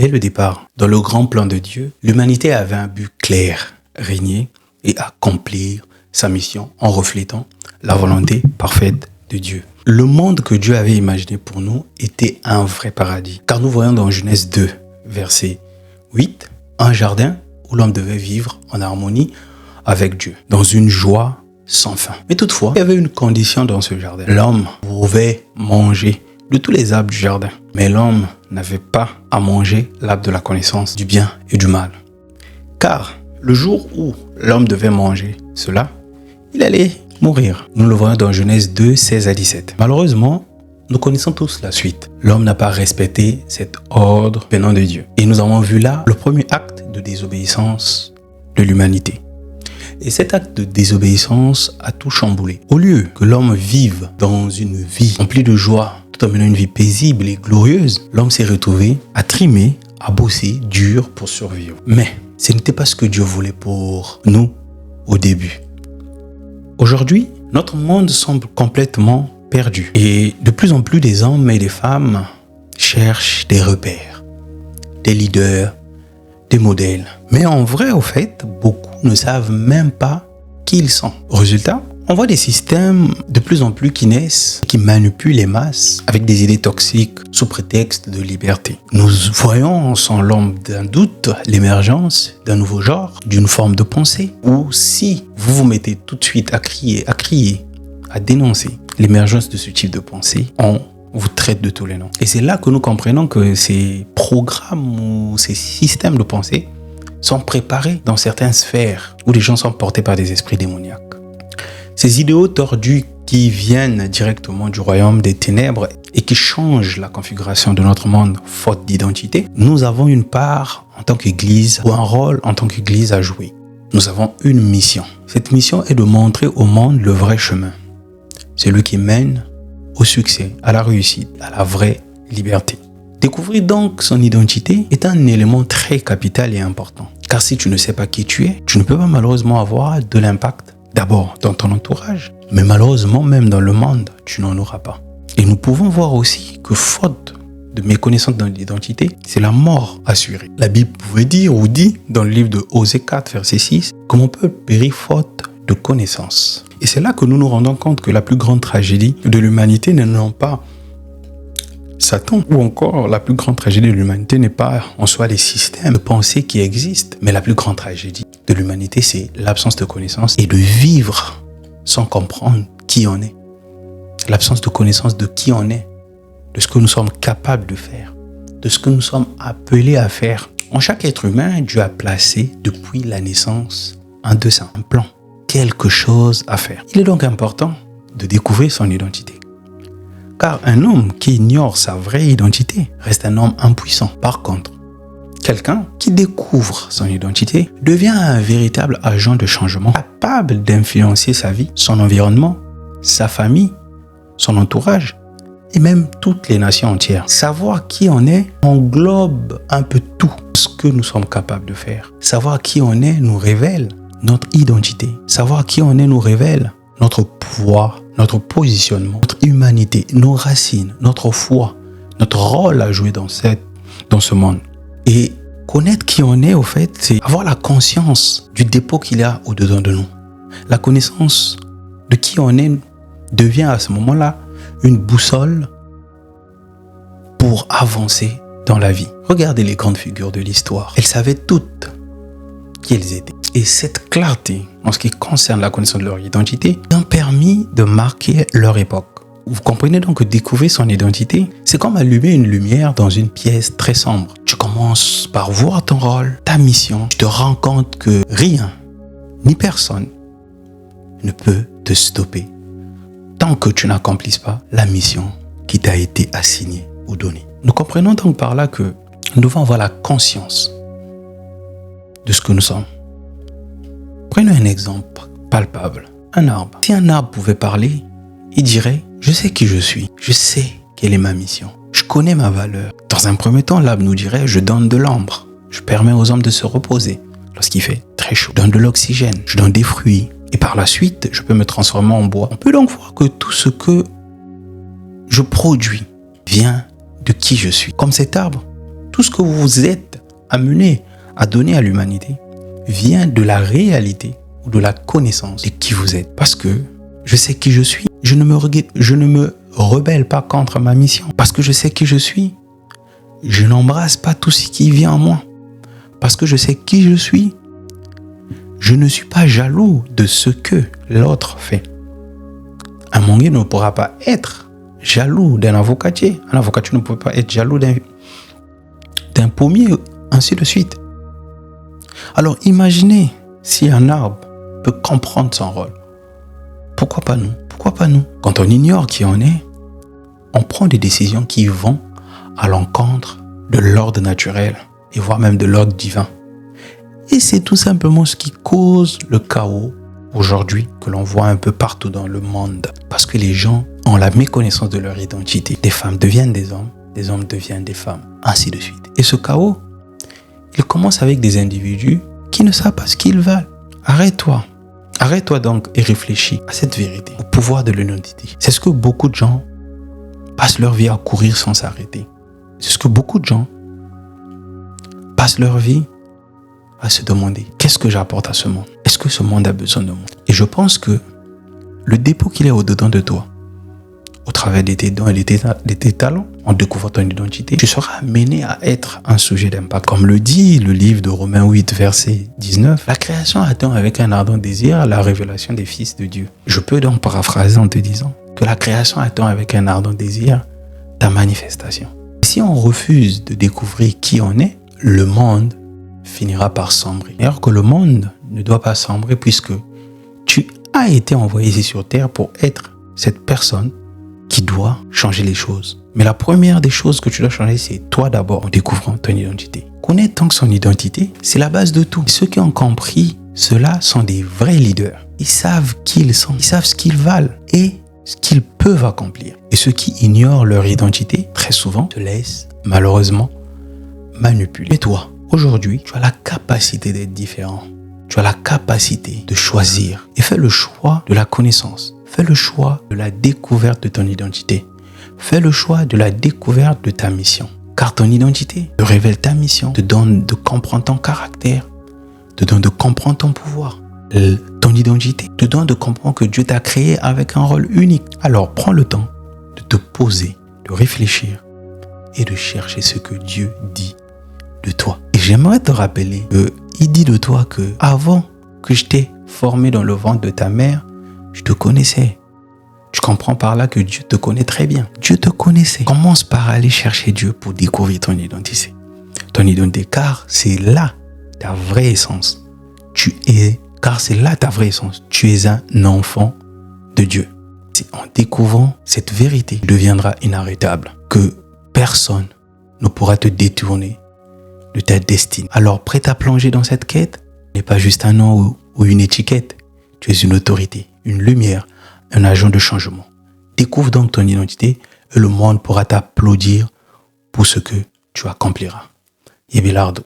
Dès le départ, dans le grand plan de Dieu, l'humanité avait un but clair, régner et accomplir sa mission en reflétant la volonté parfaite de Dieu. Le monde que Dieu avait imaginé pour nous était un vrai paradis. Car nous voyons dans Genèse 2, verset 8, un jardin où l'homme devait vivre en harmonie avec Dieu, dans une joie sans fin. Mais toutefois, il y avait une condition dans ce jardin. L'homme pouvait manger de tous les arbres du jardin, mais l'homme n'avait pas à manger l'arbre de la connaissance du bien et du mal. Car le jour où l'homme devait manger cela, il allait mourir. Nous le voyons dans Genèse 2, 16 à 17. Malheureusement, nous connaissons tous la suite. L'homme n'a pas respecté cet ordre venant de Dieu. Et nous avons vu là le premier acte de désobéissance de l'humanité. Et cet acte de désobéissance a tout chamboulé. Au lieu que l'homme vive dans une vie remplie de joie, tout en menant une vie paisible et glorieuse, l'homme s'est retrouvé à trimer, à bosser dur pour survivre. Mais ce n'était pas ce que Dieu voulait pour nous au début. Aujourd'hui, notre monde semble complètement perdu. Et de plus en plus des hommes et des femmes cherchent des repères, des leaders, des modèles. Mais en vrai, au fait, beaucoup ne savent même pas qui ils sont. Résultat, on voit des systèmes de plus en plus qui naissent, qui manipulent les masses avec des idées toxiques sous prétexte de liberté. Nous voyons sans l'ombre d'un doute l'émergence d'un nouveau genre, d'une forme de pensée, où si vous vous mettez tout de suite à crier, à dénoncer l'émergence de ce type de pensée, on vous traite de tous les noms. Et c'est là que nous comprenons que ces programmes ou ces systèmes de pensée sont préparés dans certaines sphères où les gens sont portés par des esprits démoniaques. Ces idéaux tordus qui viennent directement du royaume des ténèbres et qui changent la configuration de notre monde faute d'identité, nous avons une part en tant qu'Église ou un rôle en tant qu'Église à jouer. Nous avons une mission. Cette mission est de montrer au monde le vrai chemin. Celui qui mène au succès, à la réussite, à la vraie liberté. Découvrir donc son identité est un élément très capital et important. Car si tu ne sais pas qui tu es, tu ne peux pas malheureusement avoir de l'impact. D'abord dans ton entourage, mais malheureusement même dans le monde, tu n'en auras pas. Et nous pouvons voir aussi que faute de méconnaissance de l'identité, c'est la mort assurée. La Bible pouvait dire ou dit dans le livre de Osée 4, verset 6, que mon peuple périt faute de connaissance. Et c'est là que nous nous rendons compte que la plus grande tragédie de l'humanité n'est non pas Satan, ou encore la plus grande tragédie de l'humanité n'est pas en soi les systèmes de pensée qui existent, mais la plus grande tragédie de l'humanité, c'est l'absence de connaissance et de vivre sans comprendre qui on est. L'absence de connaissance de qui on est, de ce que nous sommes capables de faire, de ce que nous sommes appelés à faire. En chaque être humain, Dieu a placé depuis la naissance un dessein, un plan, quelque chose à faire. Il est donc important de découvrir son identité. Car un homme qui ignore sa vraie identité reste un homme impuissant. Par contre, quelqu'un qui découvre son identité devient un véritable agent de changement, capable d'influencer sa vie, son environnement, sa famille, son entourage et même toutes les nations entières. Savoir qui on est englobe un peu tout ce que nous sommes capables de faire. Savoir qui on est nous révèle notre identité. Savoir qui on est nous révèle notre pouvoir, notre positionnement, notre humanité, nos racines, notre foi, notre rôle à jouer dans ce monde. Et connaître qui on est, au fait, c'est avoir la conscience du dépôt qu'il y a au-dedans de nous. La connaissance de qui on est devient à ce moment-là une boussole pour avancer dans la vie. Regardez les grandes figures de l'histoire. Elles savaient toutes qui elles étaient. Et cette clarté, en ce qui concerne la connaissance de leur identité, a permis de marquer leur époque. Vous comprenez donc que découvrir son identité, c'est comme allumer une lumière dans une pièce très sombre. Tu commences par voir ton rôle, ta mission. Tu te rends compte que rien, ni personne, ne peut te stopper tant que tu n'accomplisses pas la mission qui t'a été assignée ou donnée. Nous comprenons donc par là que nous devons avoir la conscience de ce que nous sommes. Prenons un exemple palpable. Un arbre. Si un arbre pouvait parler, il dirait « Je sais qui je suis. Je sais quelle est ma mission. Je connais ma valeur. » Dans un premier temps, l'arbre nous dirait « Je donne de l'ombre. Je permets aux hommes de se reposer lorsqu'il fait très chaud. Je donne de l'oxygène. Je donne des fruits. Et par la suite, je peux me transformer en bois. » On peut donc voir que tout ce que je produis vient de qui je suis. Comme cet arbre, Tout ce que vous êtes amené à donner à l'humanité vient de la réalité ou de la connaissance de qui vous êtes. Parce que je sais qui je suis. Je ne me rebelle pas contre ma mission. Parce que je sais qui je suis. Je n'embrasse pas tout ce qui vient en moi. Parce que je sais qui je suis. Je ne suis pas jaloux de ce que l'autre fait. Un mongué ne pourra pas être jaloux d'un avocatier. Un avocatier ne peut pas être jaloux d'un pommier, ainsi de suite. Alors imaginez si un arbre peut comprendre son rôle. Pourquoi pas nous? Pourquoi pas nous? Quand on ignore qui on est, on prend des décisions qui vont à l'encontre de l'ordre naturel et voire même de l'ordre divin. Et c'est tout simplement ce qui cause le chaos aujourd'hui que l'on voit un peu partout dans le monde. Parce que les gens ont la méconnaissance de leur identité. Des femmes deviennent des hommes deviennent des femmes, ainsi de suite. Et ce chaos, il commence avec des individus qui ne savent pas ce qu'ils veulent. Arrête-toi. Arrête-toi donc et réfléchis à cette vérité, au pouvoir de l'identité. C'est ce que beaucoup de gens passent leur vie à courir sans s'arrêter. C'est ce que beaucoup de gens passent leur vie à se demander, qu'est-ce que j'apporte à ce monde? Est-ce que ce monde a besoin de moi? Et je pense que le dépôt qu'il est au-dedans de toi, au travers de tes dons et de tes talents, en découvrant ton identité, tu seras amené à être un sujet d'impact. Comme le dit le livre de Romains 8, verset 19, la création attend avec un ardent désir la révélation des fils de Dieu. Je peux donc paraphraser en te disant que la création attend avec un ardent désir ta manifestation. Si on refuse de découvrir qui on est, le monde finira par sombrer. D'ailleurs que le monde ne doit pas sombrer puisque tu as été envoyé ici sur terre pour être cette personne qui doit changer les choses. Mais la première des choses que tu dois changer, c'est toi d'abord en découvrant ton identité. Connaître donc son identité, c'est la base de tout. Et ceux qui ont compris cela sont des vrais leaders. Ils savent qui ils sont, ils savent ce qu'ils valent et ce qu'ils peuvent accomplir. Et ceux qui ignorent leur identité, très souvent, se laissent malheureusement manipuler. Et toi, aujourd'hui, tu as la capacité d'être différent. Tu as la capacité de choisir et fais le choix de la connaissance. Fais le choix de la découverte de ton identité. Fais le choix de la découverte de ta mission. Car ton identité te révèle ta mission, te donne de comprendre ton caractère, te donne de comprendre ton pouvoir. Ton identité te donne de comprendre que Dieu t'a créé avec un rôle unique. Alors prends le temps de te poser, de réfléchir et de chercher ce que Dieu dit de toi. Et j'aimerais te rappeler qu'il dit de toi que avant que je t'ai formé dans le ventre de ta mère, je te connaissais. Tu comprends par là que Dieu te connaît très bien. Dieu te connaissait. Commence par aller chercher Dieu pour découvrir ton identité. Ton identité, car c'est là ta vraie essence. Car c'est là ta vraie essence. Tu es un enfant de Dieu. C'est en découvrant cette vérité, tu deviendras inarrêtable. Que personne ne pourra te détourner de ta destinée. Alors, prêt à plonger dans cette quête, n'est pas juste un nom ou une étiquette. Tu es une autorité, une lumière, un agent de changement. Découvre donc ton identité et le monde pourra t'applaudir pour ce que tu accompliras. Yebelardo.